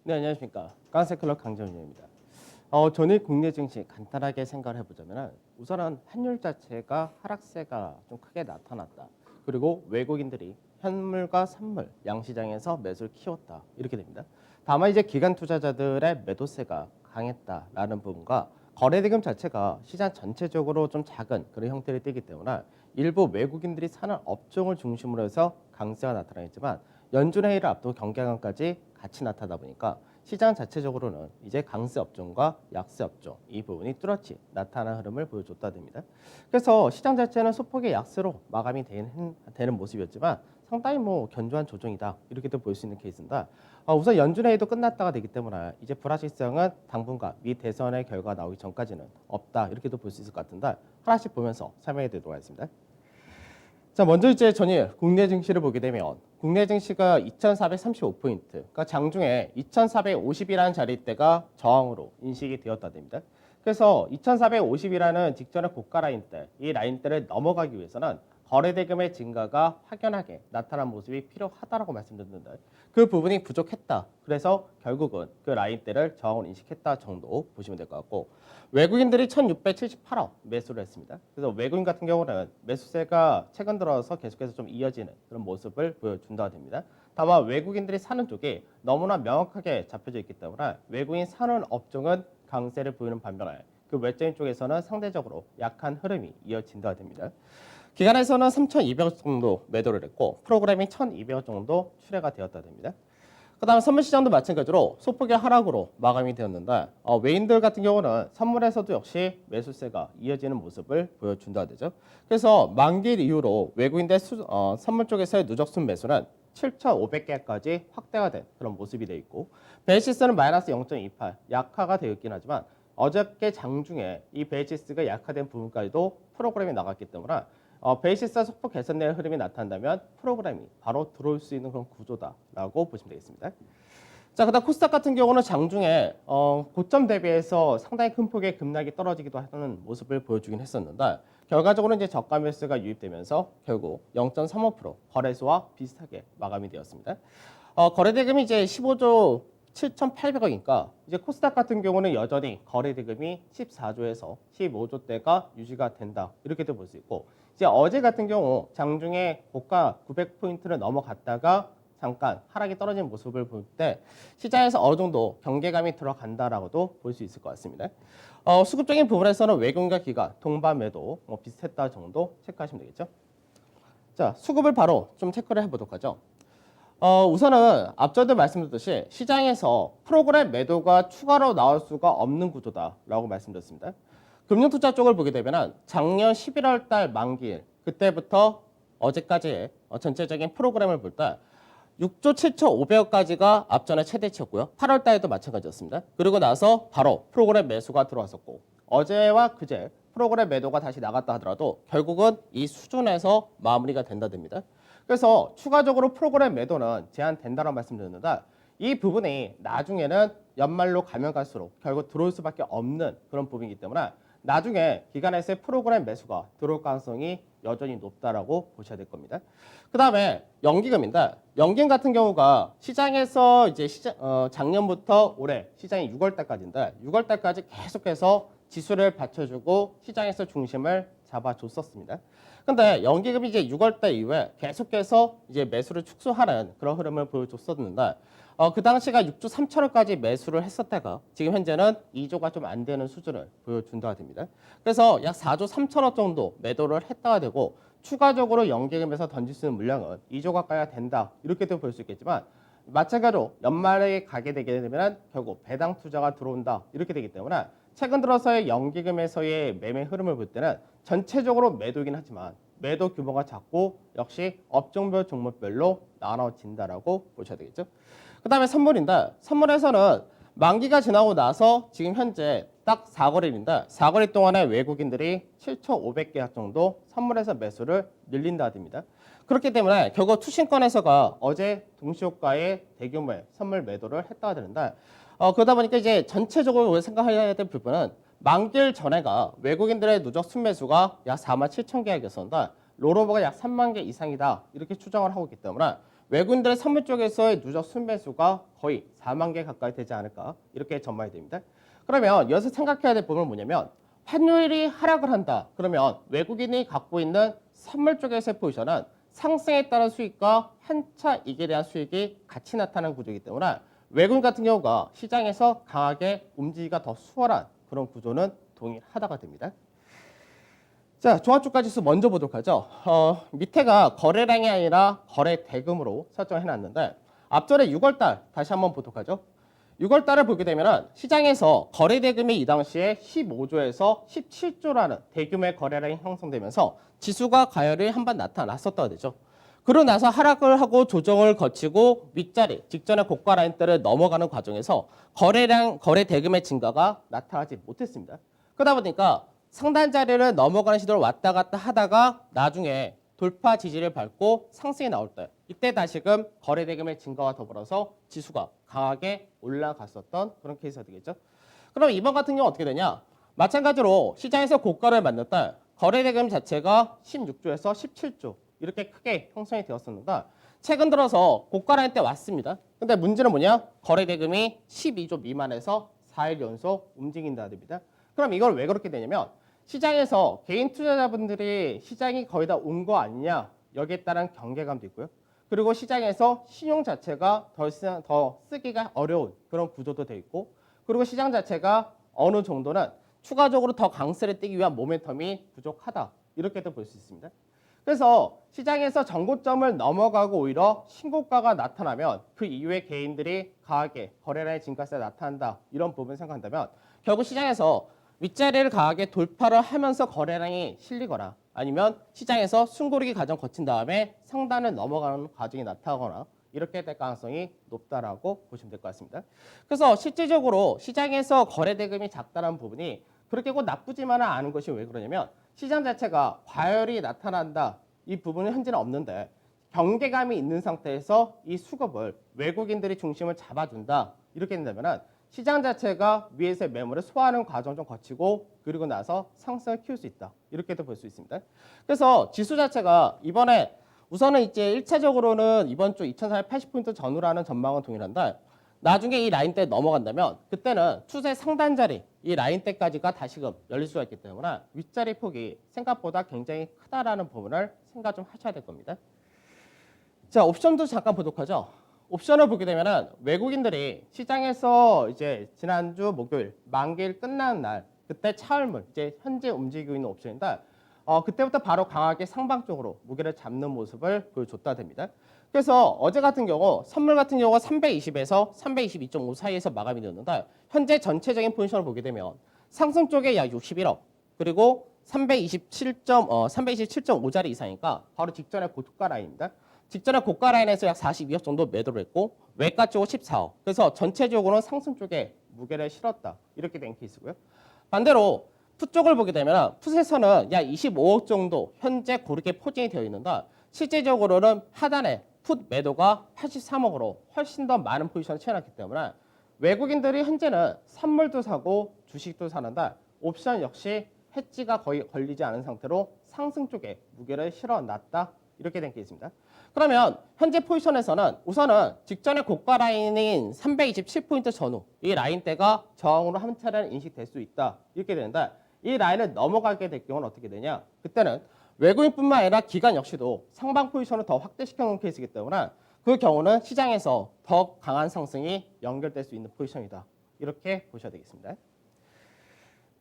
네, 안녕하십니까. 깡세클럽 강정윤입니다. 전일 국내 증시 간단하게 생각을 해보자면 우선은 환율 자체가 하락세가 좀 크게 나타났다. 그리고 외국인들이 현물과 선물 양시장에서 매수를 키웠다. 이렇게 됩니다. 다만 이제 기관 투자자들의 매도세가 강했다라는 부분과 거래대금 자체가 시장 전체적으로 좀 작은 그런 형태를 띠기 때문에 일부 외국인들이 사는 업종을 중심으로 해서 강세가 나타나겠지만 연준회의를 앞두고 경계감까지 같이 나타나다 보니까 시장 자체적으로는 이제 강세 업종과 약세 업종 이 부분이 뚜렷이 나타나는 흐름을 보여줬다 됩니다. 그래서 시장 자체는 소폭의 약세로 마감이 되는 모습이었지만 상당히 견조한 조정이다 이렇게도 볼 수 있는 케이스입니다. 우선 연준회의도 끝났다가 되기 때문에 이제 불확실성은 당분간 미 대선의 결과가 나오기 전까지는 없다 이렇게도 볼 수 있을 것 같은데 하나씩 보면서 설명해 드리도록 하겠습니다. 자, 먼저 이제 전일 국내 증시를 보게 되면 국내 증시가 2,435포인트, 그러니까 장중에 2,450이라는 자리대가 저항으로 인식이 되었다 됩니다. 그래서 2,450이라는 직전의 고가 라인대, 이 라인대를 넘어가기 위해서는 거래대금의 증가가 확연하게 나타난 모습이 필요하다라고 말씀드렸는데 그 부분이 부족했다. 그래서 결국은 그 라인대를 저항으로 인식했다 정도 보시면 될 것 같고 외국인들이 1,678억 매수를 했습니다. 그래서 외국인 같은 경우는 매수세가 최근 들어서 계속해서 좀 이어지는 그런 모습을 보여준다고 됩니다. 다만 외국인들이 사는 쪽이 너무나 명확하게 잡혀져 있기 때문에 외국인 사는 업종은 강세를 보이는 반면에 그 외적인 쪽에서는 상대적으로 약한 흐름이 이어진다고 됩니다. 기관에서는 3,200억 정도 매도를 했고 프로그램이 1,200억 정도 출회가 되었다 됩니다. 그다음 선물 시장도 마찬가지로 소폭의 하락으로 마감이 되었는데 외인들 같은 경우는 선물에서도 역시 매수세가 이어지는 모습을 보여준다 되죠. 그래서 만기일 이후로 외국인들 선물 쪽에서의 누적 순 매수는 7,500개까지 확대가 된 그런 모습이 되어 있고 베이시스는 마이너스 0.28 약화가 되어 있긴 하지만 어저께 장중에 이 베이시스가 약화된 부분까지도 프로그램이 나갔기 때문에 베이시스가 소폭 개선되는 흐름이 나타난다면 프로그램이 바로 들어올 수 있는 그런 구조다라고 보시면 되겠습니다. 자, 그다음 코스닥 같은 경우는 장중에 고점 대비해서 상당히 큰 폭의 급락이 떨어지기도 하는 모습을 보여주긴 했었는데 결과적으로 이제 저가 매수가 유입되면서 결국 0.35% 거래소와 비슷하게 마감이 되었습니다. 거래대금이 이제 15조 7,800억이니까 이제 코스닥 같은 경우는 여전히 거래대금이 14조에서 15조대가 유지가 된다 이렇게도 볼 수 있고 이제 어제 같은 경우 장중에 고가 900포인트를 넘어갔다가 잠깐 하락이 떨어진 모습을 볼 때 시장에서 어느 정도 경계감이 들어간다라고도 볼 수 있을 것 같습니다. 수급적인 부분에서는 외국인과 기관, 동반 매도 비슷했다 정도 체크하시면 되겠죠. 자, 수급을 바로 좀 체크를 해보도록 하죠. 우선은 앞전도 말씀드렸듯이 시장에서 프로그램 매도가 추가로 나올 수가 없는 구조다라고 말씀드렸습니다. 금융투자 쪽을 보게 되면 작년 11월 달 만기일 그때부터 어제까지의 전체적인 프로그램을 볼 때 6조 7,500억까지가 앞전에 최대치였고요. 8월 달에도 마찬가지였습니다. 그리고 나서 바로 프로그램 매수가 들어왔었고 어제와 그제 프로그램 매도가 다시 나갔다 하더라도 결국은 이 수준에서 마무리가 된다 됩니다. 그래서 추가적으로 프로그램 매도는 제한된다라고 말씀드렸는데 이 부분이 나중에는 연말로 가면 갈수록 결국 들어올 수밖에 없는 그런 부분이기 때문에 나중에 기관에서의 프로그램 매수가 들어올 가능성이 여전히 높다라고 보셔야 될 겁니다. 그 다음에 연기금인데 연기금 같은 경우가 시장에서 이제 작년부터 올해 시장이 6월 달까지인데 6월 달까지 계속해서 지수를 받쳐주고 시장에서 중심을 잡아줬었습니다. 근데 연기금이 이제 6월 달 이후에 계속해서 이제 매수를 축소하는 그런 흐름을 보여줬었는데 그 당시가 6조 3천억까지 매수를 했었다가 지금 현재는 2조가 좀 안 되는 수준을 보여준다가 됩니다. 그래서 약 4조 3천억 정도 매도를 했다가 되고 추가적으로 연기금에서 던질 수 있는 물량은 2조 가까이가 된다 이렇게도 볼 수 있겠지만 마찬가지로 연말에 가게 되게 되면 결국 배당 투자가 들어온다 이렇게 되기 때문에 최근 들어서의 연기금에서의 매매 흐름을 볼 때는 전체적으로 매도이긴 하지만 매도 규모가 작고 역시 업종별 종목별로 나눠진다라고 보셔야 되겠죠. 그 다음에 선물인데 선물에서는 만기가 지나고 나서 지금 현재 딱 4거래일인데 4거래일 동안에 외국인들이 7,500개 정도 선물에서 매수를 늘린다 됩니다. 그렇기 때문에 결국 투신권에서가 어제 동시효과의 대규모의 선물 매도를 했다가 되는데 그러다 보니까 이제 전체적으로 생각해야 될 부분은 만기일 전에가 외국인들의 누적 순매수가 약 47,000개였었는데 롤오버가 약 3만 개 이상이다 이렇게 추정을 하고 있기 때문에 외국인들의 선물 쪽에서의 누적 순매수가 거의 4만 개 가까이 되지 않을까 이렇게 전망이 됩니다. 그러면 여기서 생각해야 될 부분은 뭐냐면 환율이 하락을 한다. 그러면 외국인이 갖고 있는 선물 쪽에서의 포지션은 상승에 따른 수익과 한차 이익에 대한 수익이 같이 나타나는 구조이기 때문에 외국인 같은 경우가 시장에서 강하게 움직이기가 더 수월한 그런 구조는 동일하다가 됩니다. 자, 종합주가 지수 먼저 보도록 하죠. 밑에가 거래량이 아니라 거래 대금으로 설정해놨는데 앞전에 6월달 다시 한번 보도록 하죠. 6월달을 보게 되면 시장에서 거래 대금이 이 당시에 15조에서 17조라는 대규모의 거래량이 형성되면서 지수가 가열이 한번 나타났었다가 되죠. 그러고 나서 하락을 하고 조정을 거치고 윗자리 직전의 고가 라인대를 넘어가는 과정에서 거래 대금의 증가가 나타나지 못했습니다. 그러다 보니까 상단 자리를 넘어가는 시도를 왔다 갔다 하다가 나중에 돌파 지지를 밟고 상승이 나올 때 이때 다시금 거래 대금의 증가와 더불어서 지수가 강하게 올라갔었던 그런 케이스가 되겠죠. 그럼 이번 같은 경우 어떻게 되냐? 마찬가지로 시장에서 고가를 만날 때 거래 대금 자체가 16조에서 17조 이렇게 크게 형성이 되었었는데 최근 들어서 고가 라인 때 왔습니다. 근데 문제는 뭐냐? 거래 대금이 12조 미만에서 4일 연속 움직인다 됩니다. 그럼 이걸 왜 그렇게 되냐면 시장에서 개인 투자자분들이 시장이 거의 다 온 거 아니냐 여기에 따른 경계감도 있고요. 그리고 시장에서 신용 자체가 더 쓰기가 어려운 그런 구조도 돼 있고 그리고 시장 자체가 어느 정도는 추가적으로 더 강세를 띄기 위한 모멘텀이 부족하다 이렇게도 볼 수 있습니다. 그래서 시장에서 전고점을 넘어가고 오히려 신고가가 나타나면 그 이후에 개인들이 강하게 거래량의 증가세가 나타난다 이런 부분을 생각한다면 결국 시장에서 윗자리를 강하게 돌파를 하면서 거래량이 실리거나 아니면 시장에서 숨고르기 과정 거친 다음에 상단을 넘어가는 과정이 나타나거나 이렇게 될 가능성이 높다라고 보시면 될 것 같습니다. 그래서 실질적으로 시장에서 거래 대금이 작다는 부분이 그렇게 꼭 나쁘지만은 않은 것이 왜 그러냐면 시장 자체가 과열이 나타난다 이 부분은 현재는 없는데 경계감이 있는 상태에서 이 수급을 외국인들이 중심을 잡아준다 이렇게 된다면은 시장 자체가 위에서의 매물을 소화하는 과정 좀 거치고 그리고 나서 상승을 키울 수 있다. 이렇게도 볼 수 있습니다. 그래서 지수 자체가 이번에 우선은 이제 1차적으로는 이번 주 2480포인트 전후라는 전망은 동일한데 나중에 이 라인대 넘어간다면 그때는 추세 상단 자리 이 라인대까지가 다시금 열릴 수가 있기 때문에 윗자리 폭이 생각보다 굉장히 크다라는 부분을 생각 좀 하셔야 될 겁니다. 자, 옵션도 잠깐 보도록 하죠. 옵션을 보게 되면은 외국인들이 시장에서 이제 지난주 목요일 만기일 끝나는 날 그때 차흘물 이제 현재 움직이고 있는 옵션인데 그때부터 바로 강하게 상방 쪽으로 무게를 잡는 모습을 보여줬다 됩니다. 그래서 어제 같은 경우 선물 같은 경우가 320에서 322.5 사이에서 마감이 되었는데 현재 전체적인 포지션을 보게 되면 상승 쪽에 약 61억 그리고 327.5자리 이상이니까 바로 직전의 고가 라인입니다. 직전에 고가 라인에서 약 42억 정도 매도를 했고 외가 쪽은 14억. 그래서 전체적으로는 상승 쪽에 무게를 실었다. 이렇게 된 케이스고요. 반대로 풋 쪽을 보게 되면 풋에서는 약 25억 정도 현재 고르게 포진이 되어 있는데 실제적으로는 하단에 풋 매도가 83억으로 훨씬 더 많은 포지션을 채워놨기 때문에 외국인들이 현재는 선물도 사고 주식도 사는데 옵션 역시 해지가 거의 걸리지 않은 상태로 상승 쪽에 무게를 실어놨다. 이렇게 된 케이스입니다. 그러면 현재 포지션에서는 우선은 직전의 고가 라인인 327포인트 전후 이 라인대가 저항으로 한 차례는 인식될 수 있다. 이렇게 되는데 이 라인을 넘어가게 될 경우는 어떻게 되냐? 그때는 외국인뿐만 아니라 기관 역시도 상방 포지션을 더 확대시켜 놓은 케이스이기 때문에 그 경우는 시장에서 더 강한 상승이 연결될 수 있는 포지션이다. 이렇게 보셔야 되겠습니다.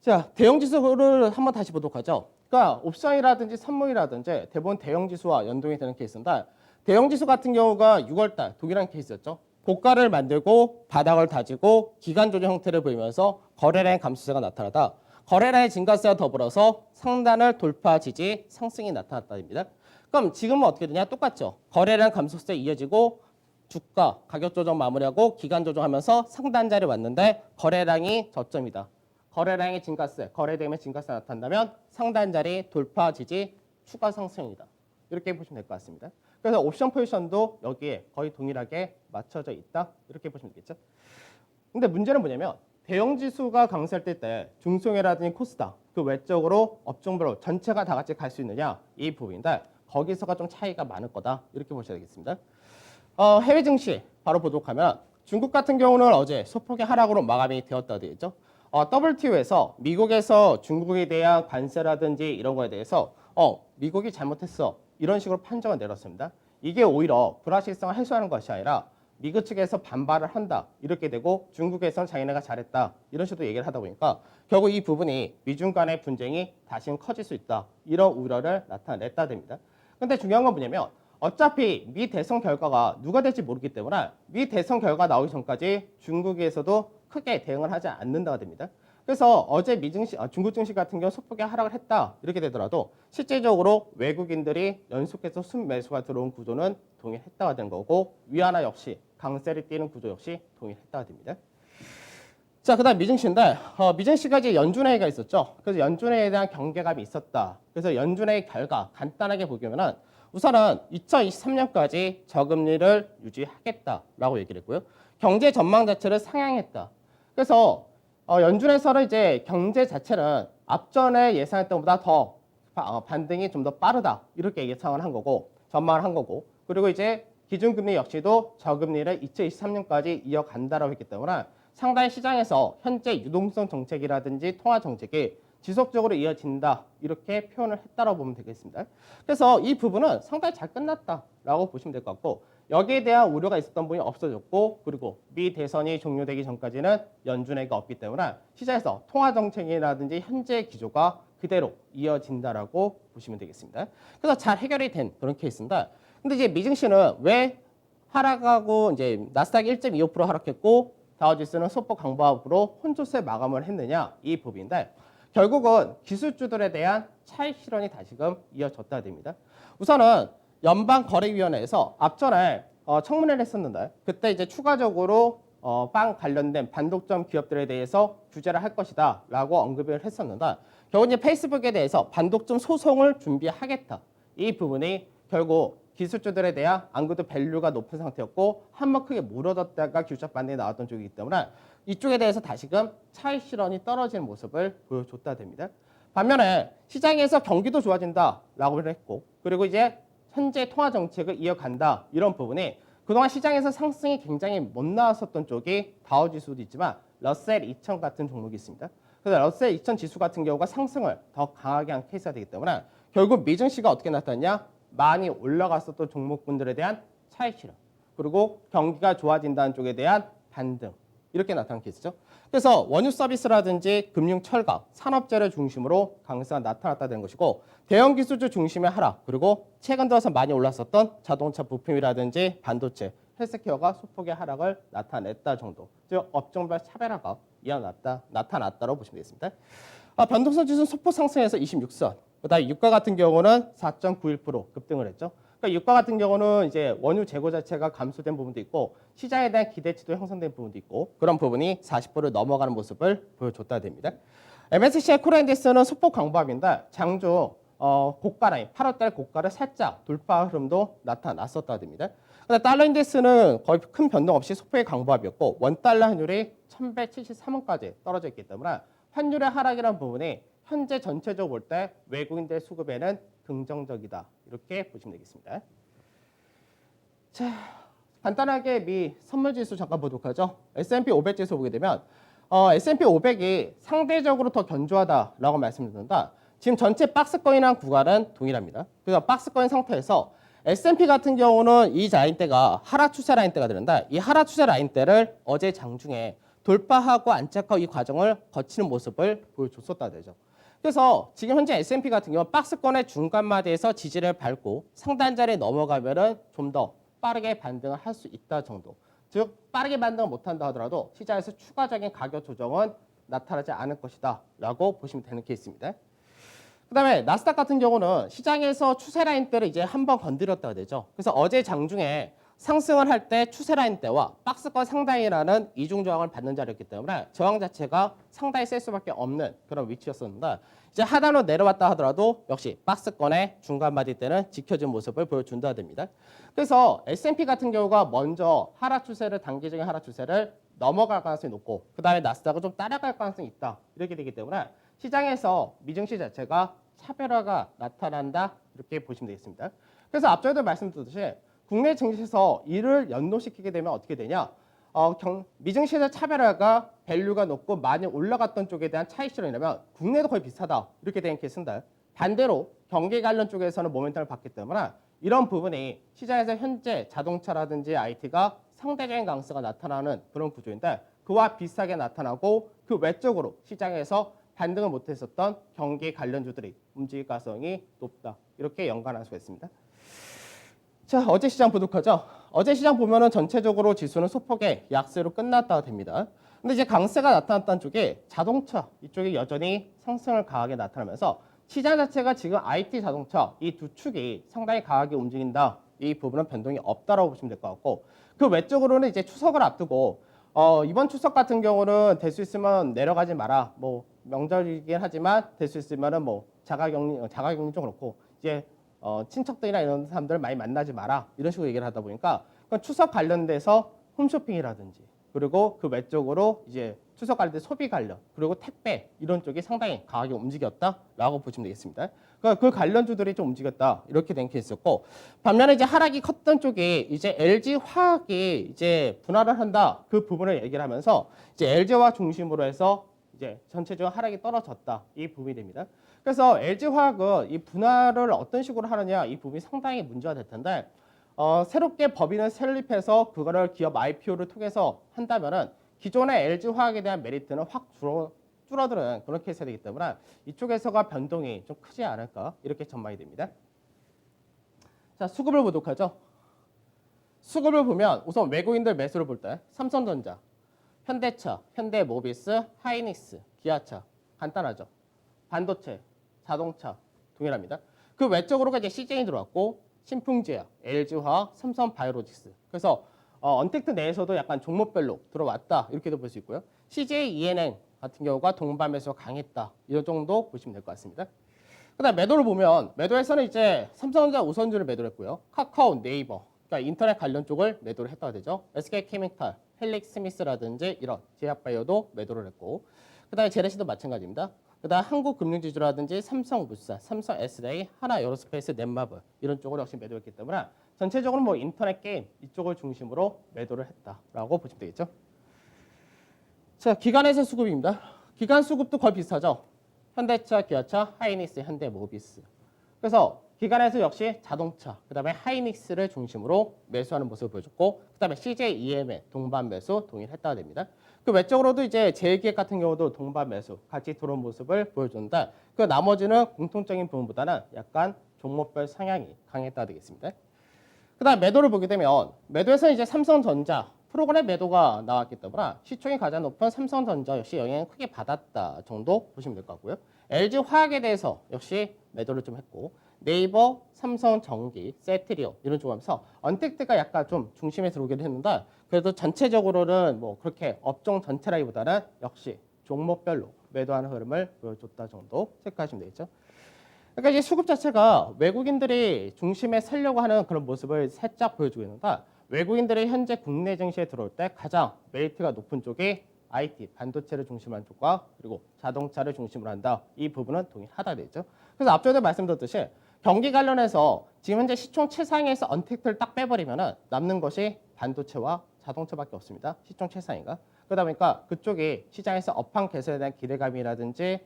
자, 대형 지수를 한번 다시 보도록 하죠. 그러니까 옵션이라든지 선물이라든지 대부분 대형 지수와 연동이 되는 케이스인데 대형 지수 같은 경우가 6월달 동일한 케이스였죠. 고가를 만들고 바닥을 다지고 기간 조정 형태를 보이면서 거래량 감소세가 나타나다 거래량의 증가세와 더불어서 상단을 돌파 지지 상승이 나타났다입니다. 그럼 지금은 어떻게 되냐? 똑같죠. 거래량 감소세 이어지고 주가 가격 조정 마무리하고 기간 조정하면서 상단 자리에 왔는데 거래량이 저점이다. 거래량의 증가세, 거래대금의 증가세 나타난다면 상단 자리 돌파 지지 추가 상승이다. 이렇게 보시면 될 것 같습니다. 그래서 옵션 포지션도 여기에 거의 동일하게 맞춰져 있다. 이렇게 보시면 되겠죠. 근데 문제는 뭐냐면 대형 지수가 강세할 때 중소형이라든지 코스닥 그 외적으로 업종별로 전체가 다 같이 갈 수 있느냐 이 부분인데 거기서가 좀 차이가 많을 거다. 이렇게 보셔야 되겠습니다. 해외 증시 바로 보도록 하면 중국 같은 경우는 어제 소폭의 하락으로 마감이 되었다 되어 있죠. WTO에서 미국에서 중국에 대한 관세라든지 이런 거에 대해서 미국이 잘못했어 이런 식으로 판정을 내렸습니다. 이게 오히려 불확실성을 해소하는 것이 아니라 미국 측에서 반발을 한다 이렇게 되고 중국에서는 자기네가 잘했다 이런 식으로 얘기를 하다 보니까 결국 이 부분이 미중 간의 분쟁이 다시는 커질 수 있다 이런 우려를 나타냈다 됩니다. 근데 중요한 건 뭐냐면 어차피 미 대선 결과가 누가 될지 모르기 때문에 미 대선 결과 나오기 전까지 중국에서도 크게 대응을 하지 않는다가 됩니다. 그래서 어제 중국 증시 같은 경우 소폭의 하락을 했다 이렇게 되더라도 실제적으로 외국인들이 연속해서 순매수가 들어온 구조는 동일했다가 된 거고 위안화 역시 강세를 띠는 구조 역시 동일했다가 됩니다. 자, 그다음 미증시인데 미증시가 이제 연준회의가 있었죠. 그래서 연준회의에 대한 경계감이 있었다. 그래서 연준회의 결과 간단하게 보면은 우선은 2023년까지 저금리를 유지하겠다라고 얘기를 했고요. 경제 전망 자체를 상향했다. 그래서 연준에서는 이제 경제 자체는 앞전에 예상했던 것보다 더 반등이 좀 더 빠르다 이렇게 예상을 한 거고 전망을 한 거고 그리고 이제 기준금리 역시도 저금리를 2023년까지 이어간다라고 했기 때문에 상당히 시장에서 현재 유동성 정책이라든지 통화 정책이 지속적으로 이어진다 이렇게 표현을 했다라고 보면 되겠습니다. 그래서 이 부분은 상당히 잘 끝났다라고 보시면 될 것 같고 여기에 대한 우려가 있었던 부분이 없어졌고 그리고 미 대선이 종료되기 전까지는 연준회의가 없기 때문에 시장에서 통화 정책이라든지 현재 기조가 그대로 이어진다라고 보시면 되겠습니다. 그래서 잘 해결이 된 그런 케이스입니다. 근데 이제 미증시는 왜 하락하고 이제 나스닥이 1.25% 하락했고 다우지수는 소폭 강보합으로 혼조세 마감을 했느냐 이 부분인데 결국은 기술주들에 대한 차익 실현이 다시금 이어졌다 됩니다. 우선은 연방거래위원회에서 앞전에 청문회를 했었는데 그때 이제 추가적으로 빵 관련된 반독점 기업들에 대해서 규제를 할 것이다라고 언급을 했었는데 결국 이제 페이스북에 대해서 반독점 소송을 준비하겠다. 이 부분이 결국 기술주들에 대한 안 그래도 밸류가 높은 상태였고 한번 크게 무너졌다가 규적 반등이 나왔던 쪽이기 때문에 이쪽에 대해서 다시금 차익 실현이 떨어지는 모습을 보여줬다 됩니다. 반면에 시장에서 경기도 좋아진다라고 했고 그리고 이제 현재 통화 정책을 이어간다 이런 부분이 그동안 시장에서 상승이 굉장히 못 나왔었던 쪽이 다우지수도 있지만 러셀 2000 같은 종목이 있습니다. 그래서 러셀 2000 지수 같은 경우가 상승을 더 강하게 한 케이스가 되기 때문에 결국 미증시가 어떻게 나타났냐? 많이 올라갔었던 종목군들에 대한 차익 실현 그리고 경기가 좋아진다는 쪽에 대한 반등 이렇게 나타난 케이스죠. 그래서 원유 서비스라든지 금융 철강, 산업재를 중심으로 강세가 나타났다는 것이고 대형 기술주 중심의 하락 그리고 최근 들어서 많이 올랐었던 자동차 부품이라든지 반도체, 헬스케어가 소폭의 하락을 나타냈다 정도. 즉 업종별 차별화가 나타났다고 보시면 되겠습니다. 변동성 지수는 소폭 상승해서 26선. 그다음에 유가 같은 경우는 4.91% 급등을 했죠. 그러니까 유가 같은 경우는 이제 원유 재고 자체가 감소된 부분도 있고 시장에 대한 기대치도 형성된 부분도 있고 그런 부분이 40%를 넘어가는 모습을 보여줬다 됩니다. MSCI 코어인덱스는 소폭 강보합인데 장중 고가 라인 8월달 고가를 살짝 돌파 흐름도 나타났었다 됩니다. 근데 달러 인덱스는 거의 큰 변동 없이 소폭의 강보합이었고 원달러 환율이 1173원까지 떨어져 있기 때문에 환율의 하락이라는 부분이 현재 전체적으로 볼 때 외국인들 수급에는 긍정적이다. 이렇게 보시면 되겠습니다. 자, 간단하게 미 선물지수 잠깐 보도록 하죠. S&P 500 지수 보게 되면 S&P 500이 상대적으로 더 견조하다라고 말씀드린다. 지금 전체 박스권이랑 구간은 동일합니다. 그래서 박스권 상태에서 S&P 같은 경우는 이 라인대가 하락 추세 라인대가 되는데 이 하락 추세 라인대를 어제 장중에 돌파하고 안착하고 이 과정을 거치는 모습을 보여줬었다 되죠. 그래서 지금 현재 S&P 같은 경우 박스권의 중간마디에서 지지를 밟고 상단 자리에 넘어가면은 좀 더 빠르게 반등을 할 수 있다 정도. 즉 빠르게 반등을 못한다 하더라도 시장에서 추가적인 가격 조정은 나타나지 않을 것이다 라고 보시면 되는 케이스입니다. 그다음에 나스닥 같은 경우는 시장에서 추세 라인대를 이제 한번 건드렸다가 되죠. 그래서 어제 장중에 상승을 할 때 추세 라인대와 박스권 상단이라는 이중 저항을 받는 자리였기 때문에 저항 자체가 상당히 셀 수밖에 없는 그런 위치였었는데 이제 하단으로 내려왔다 하더라도 역시 박스권의 중간 마디 때는 지켜진 모습을 보여준다 됩니다. 그래서 S&P 같은 경우가 먼저 하락 추세를 단기적인 하락 추세를 넘어갈 가능성이 높고 그다음에 나스닥은 좀 따라갈 가능성이 있다 이렇게 되기 때문에 시장에서 미증시 자체가 차별화가 나타난다 이렇게 보시면 되겠습니다. 그래서 앞전에도 말씀드렸듯이 국내 증시에서 이를 연동시키게 되면 어떻게 되냐? 미증시에서 차별화가 밸류가 높고 많이 올라갔던 쪽에 대한 차익실로 인하면 국내도 거의 비슷하다. 이렇게 된 케이스인데 반대로 경기 관련 쪽에서는 모멘텀을 받기 때문에 이런 부분이 시장에서 현재 자동차라든지 IT가 상대적인 강세가 나타나는 그런 구조인데 그와 비슷하게 나타나고 그 외적으로 시장에서 반등을 못했었던 경기 관련주들이 움직일 가능성이 높다. 이렇게 연관할 수가 있습니다. 자, 어제 시장 보도카죠. 어제 시장 보면은 전체적으로 지수는 소폭의 약세로 끝났다가 됩니다. 근데 이제 강세가 나타났던 쪽에 자동차 이쪽이 여전히 상승을 강하게 나타나면서 시장 자체가 지금 IT 자동차 이 두 축이 상당히 강하게 움직인다. 이 부분은 변동이 없다라고 보시면 될 것 같고 그 외적으로는 이제 추석을 앞두고 이번 추석 같은 경우는 될 수 있으면 내려가지 마라. 뭐 명절이긴 하지만 될 수 있으면은 뭐 자가격리 좀 그렇고 이제 친척들이나 이런 사람들 많이 만나지 마라 이런 식으로 얘기를 하다 보니까 추석 관련돼서 홈쇼핑이라든지 그리고 그 외적으로 이제 추석 관련된 소비 관련 그리고 택배 이런 쪽이 상당히 강하게 움직였다라고 보시면 되겠습니다. 그 관련주들이 좀 움직였다 이렇게 된 케이스였고 반면에 이제 하락이 컸던 쪽이 이제 LG 화학이 이제 분할을 한다 그 부분을 얘기를 하면서 이제 LG 화학 중심으로 해서 이제 전체적으로 하락이 떨어졌다 이 부분이 됩니다. 그래서 LG 화학은 이 분할을 어떤 식으로 하느냐 이 부분이 상당히 문제가 될 텐데 새롭게 법인을 설립해서 그거를 기업 IPO를 통해서 한다면은 기존의 LG 화학에 대한 메리트는 확 줄어드는 그런 케이스가 되기 때문에 이쪽에서가 변동이 좀 크지 않을까 이렇게 전망이 됩니다. 자, 수급을 보도록 하죠. 수급을 보면 우선 외국인들 매수를 볼 때 삼성전자, 현대차, 현대모비스, 하이닉스, 기아차 간단하죠. 반도체, 자동차 동일합니다. 그 외적으로가 이제 CJ이 들어왔고 신풍제약, LG화학, 삼성바이오로직스. 그래서 언택트 내에서도 약간 종목별로 들어왔다 이렇게도 볼 수 있고요. CJ ENN 같은 경우가 동반 매수가 강했다 이 정도 보시면 될 것 같습니다. 그다음 매도를 보면 매도에서는 이제 삼성전자 우선주를 매도를 했고요. 카카오, 네이버, 그러니까 인터넷 관련 쪽을 매도를 했다가 되죠. SK케미칼, 헬릭스미스라든지 이런 제약바이오도 매도를 했고 그다음에 제레시도 마찬가지입니다. 그다음 한국금융지주라든지 삼성물산, 삼성 SDA, 하나에어로스페이스, 넷마블 이런 쪽을 역시 매도했기 때문에 전체적으로 뭐 인터넷 게임 이쪽을 중심으로 매도를 했다라고 보시면 되겠죠. 자, 기관에서 수급입니다. 기관 수급도 거의 비슷하죠. 현대차, 기아차, 하이닉스, 현대모비스. 그래서 기관에서 역시 자동차, 그다음에 하이닉스를 중심으로 매수하는 모습을 보여줬고, 그다음에 CJ EM의 동반 매수 동일했다가 됩니다. 그 외적으로도 이제 제일기획 같은 경우도 동반 매수 같이 들어온 모습을 보여준다. 그 나머지는 공통적인 부분보다는 약간 종목별 성향이 강했다 되겠습니다. 그다음 매도를 보게 되면 매도에서 이제 삼성전자 프로그램 매도가 나왔기 때문에 시총이 가장 높은 삼성전자 역시 영향을 크게 받았다 정도 보시면 될 것 같고요. LG 화학에 대해서 역시 매도를 좀 했고 네이버, 삼성전기, 세트리온 이런 쪽으로 하면서 언택트가 약간 좀 중심에 들어오긴 했는데 그래도 전체적으로는 뭐 그렇게 업종 전체라기보다는 역시 종목별로 매도하는 흐름을 보여줬다 정도 체크하시면 되겠죠. 그러니까 이제 수급 자체가 외국인들이 중심에 서려고 하는 그런 모습을 살짝 보여주고 있는데 외국인들이 현재 국내 증시에 들어올 때 가장 메리트가 높은 쪽이 IT, 반도체를 중심으로 한 쪽과 그리고 자동차를 중심으로 한다. 이 부분은 동일하다 되죠. 그래서 앞전에 말씀드렸듯이 경기 관련해서 지금 현재 시총 최상위에서 언택트를 딱 빼버리면은 남는 것이 반도체와 자동차밖에 없습니다. 시총 최상위가. 그러다 보니까 그쪽이 시장에서 업황 개선에 대한 기대감이라든지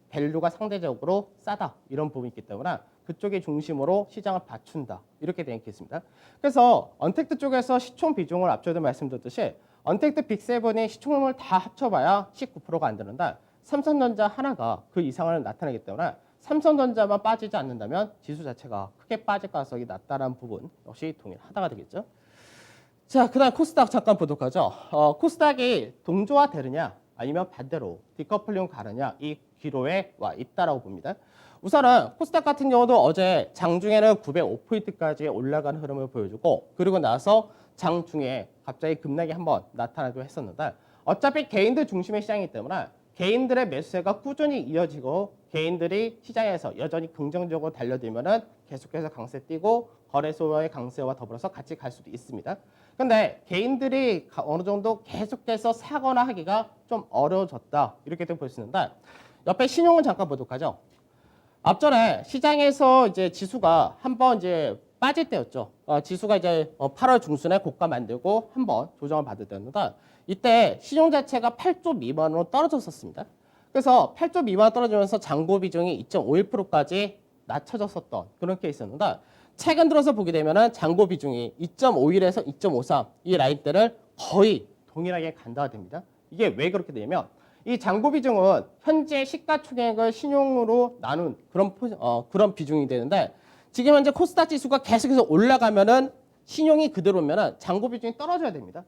밸류가 상대적으로 싸다 이런 부분이 있기 때문에 그쪽의 중심으로 시장을 받춘다 이렇게 되어 있겠습니다. 그래서 언택트 쪽에서 시총 비중을 앞서도 말씀드렸듯이 언택트 빅7이 시총을 다 합쳐봐야 19%가 안 되는데 삼성전자 하나가 그 이상을 나타내기 때문에 삼성전자만 빠지지 않는다면 지수 자체가 크게 빠질 가능성이 낮다는 부분 역시 동일하다가 되겠죠. 자, 그다음 코스닥 잠깐 보도록 하죠. 코스닥이 동조화되느냐 아니면 반대로 디커플링 가느냐 이 기로에 와 있다라고 봅니다. 우선은 코스닥 같은 경우도 어제 장중에는 905포인트까지 올라가는 흐름을 보여주고 그리고 나서 장중에 갑자기 급락이 한번 나타나기도 했었는데 어차피 개인들 중심의 시장이기 때문에 개인들의 매수세가 꾸준히 이어지고 개인들이 시장에서 여전히 긍정적으로 달려들면은 계속해서 강세 띄고 거래소의 강세와 더불어서 같이 갈 수도 있습니다. 근데 개인들이 어느 정도 계속해서 사거나 하기가 좀 어려워졌다 이렇게 볼 수 있는데 옆에 신용은 잠깐 보도록 하죠. 앞전에 시장에서 이제 지수가 한번 이제 빠질 때였죠. 지수가 이제 8월 중순에 고가 만들고 한번 조정을 받을 때였는데 이때 시중 자체가 8조 미만으로 떨어졌었습니다. 그래서 8조 미만 떨어지면서 잔고 비중이 2.51%까지 낮춰졌었던 그런 케이스였는데 최근 들어서 보게 되면은 잔고 비중이 2.51에서 2.53 이 라인대를 거의 동일하게 간다가 됩니다. 이게 왜 그렇게 되냐면 이 잔고 비중은 현재 시가총액을 신용으로 나눈 그런 비중이 되는데 지금 현재 코스닥 지수가 계속해서 올라가면은 신용이 그대로면은 잔고 비중이 떨어져야 됩니다.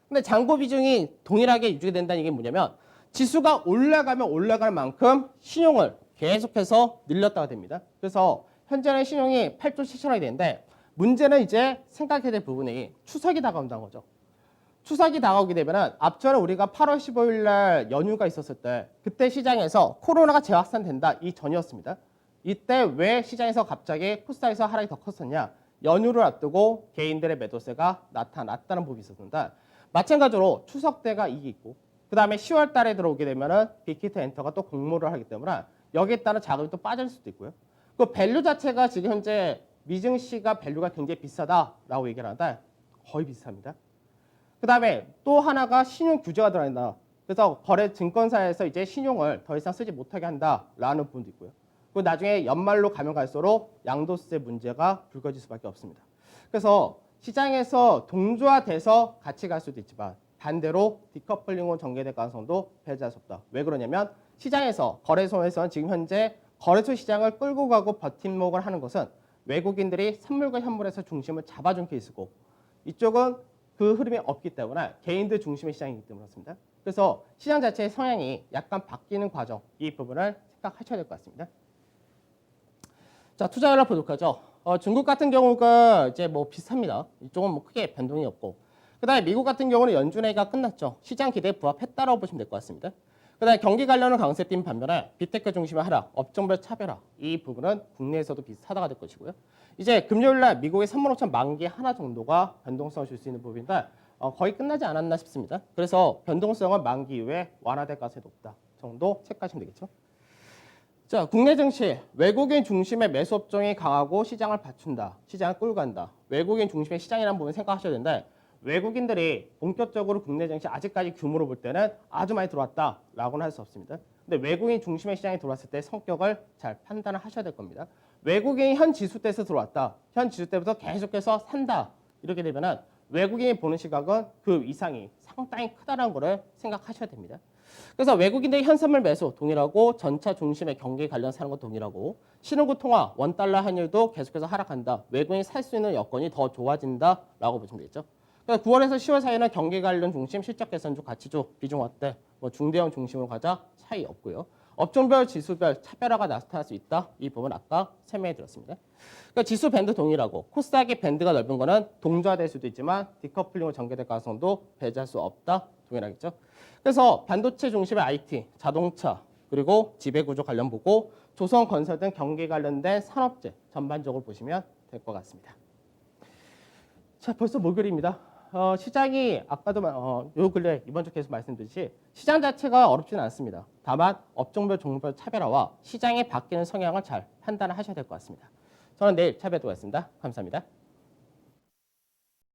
근데 잔고 비중이 동일하게 유지가 된다는 게 뭐냐면 지수가 올라가면 올라갈 만큼 신용을 계속해서 늘렸다가 됩니다. 그래서 현재는 신용이 8조 7천억이 되는데 문제는 이제 생각해야 될 부분이 추석이 다가온다는 거죠. 추석이 다가오게 되면은 앞전에 우리가 8월 15일 날 연휴가 있었을 때 그때 시장에서 코로나가 재확산된다 이 전이었습니다. 이때 왜 시장에서 갑자기 코스닥에서 하락이 더 컸었냐? 연휴를 앞두고 개인들의 매도세가 나타났다는 부분이 있었는데 마찬가지로 추석 때가 이게 있고 그 다음에 10월 달에 들어오게 되면은 빅히트 엔터가 또 공모를 하기 때문에 여기에 따른 자금이 또 빠질 수도 있고요. 그 밸류 자체가 지금 현재 미증시가 밸류가 굉장히 비싸다라고 얘기를 하는데 거의 비슷합니다. 그 다음에 또 하나가 신용 규제가 들어간다. 그래서 거래 증권사에서 이제 신용을 더 이상 쓰지 못하게 한다라는 부분도 있고요. 그리고 나중에 연말로 가면 갈수록 양도세 문제가 불거질 수밖에 없습니다. 그래서 시장에서 동조화돼서 같이 갈 수도 있지만 반대로 디커플링으로 전개될 가능성도 배제할 수 없다. 왜 그러냐면 시장에서 거래소에서는 지금 현재 거래소 시장을 끌고 가고 버팀목을 하는 것은 외국인들이 선물과 현물에서 중심을 잡아준 케이스고 이쪽은 그 흐름이 없기 때문에 개인들 중심의 시장이기 때문에 그렇습니다. 그래서 시장 자체의 성향이 약간 바뀌는 과정 이 부분을 생각하셔야 될 것 같습니다. 자, 투자 연락 보도록 하죠. 중국 같은 경우가 이제 뭐 비슷합니다. 이쪽은 뭐 크게 변동이 없고. 그다음에 미국 같은 경우는 연준회의가 끝났죠. 시장 기대에 부합했다라고 보시면 될 것 같습니다. 그다음에 경기 관련은 강세 띈 반면에 빅테크 중심의 하락, 업종별 차별화 이 부분은 국내에서도 비슷하다가 될 것이고요. 이제 금요일 날 미국의 35,000 만기 하나 정도가 변동성을 줄 수 있는 부분인데 거의 끝나지 않았나 싶습니다. 그래서 변동성은 만기 이후에 완화될 가능성이 높다 정도 체크하시면 되겠죠. 자, 국내 증시 외국인 중심의 매수 업종이 강하고 시장을 받춘다. 시장을 끌고 간다. 외국인 중심의 시장이라는 부분 생각하셔야 되는데 외국인들이 본격적으로 국내 증시 아직까지 규모로 볼 때는 아주 많이 들어왔다라고는 할 수 없습니다. 근데 외국인 중심의 시장이 들어왔을 때 성격을 잘 판단을 하셔야 될 겁니다. 외국인이 현 지수 때에서 들어왔다. 현 지수 때부터 계속해서 산다. 이렇게 되면은 외국인이 보는 시각은 그 이상이 상당히 크다는 거를 생각하셔야 됩니다. 그래서 외국인들의 현선물 매수 동일하고 전차 중심의 경기 관련 사는 것 동일하고 신흥국 통화 원달러 환율도 계속해서 하락한다. 외국인이 살 수 있는 여건이 더 좋아진다라고 보시면 되겠죠. 그래서 9월에서 10월 사이는 경기 관련 중심, 실적 개선주, 가치주, 비중 어때? 뭐 중대형 중심으로 가자 차이 없고요. 업종별, 지수별 차별화가 나타날 수 있다. 이 부분 아까 설명해 드렸습니다. 그러니까 지수 밴드 동일하고 코스닥의 밴드가 넓은 거는 동조화될 수도 있지만 디커플링으로 전개될 가능성도 배제할 수 없다. 동일하겠죠. 그래서 반도체 중심의 IT, 자동차, 그리고 지배구조 관련 보고 조선 건설 등 경기 관련된 산업재 전반적으로 보시면 될 것 같습니다. 자, 벌써 목요일입니다. 시장이 아까도 요 근래 이번 주 계속 말씀드렸듯이 시장 자체가 어렵지는 않습니다. 다만 업종별 종목별 차별화와 시장에 바뀌는 성향을 잘 판단을 하셔야 될 것 같습니다. 저는 내일 차별하도록 하겠습니다. 감사합니다.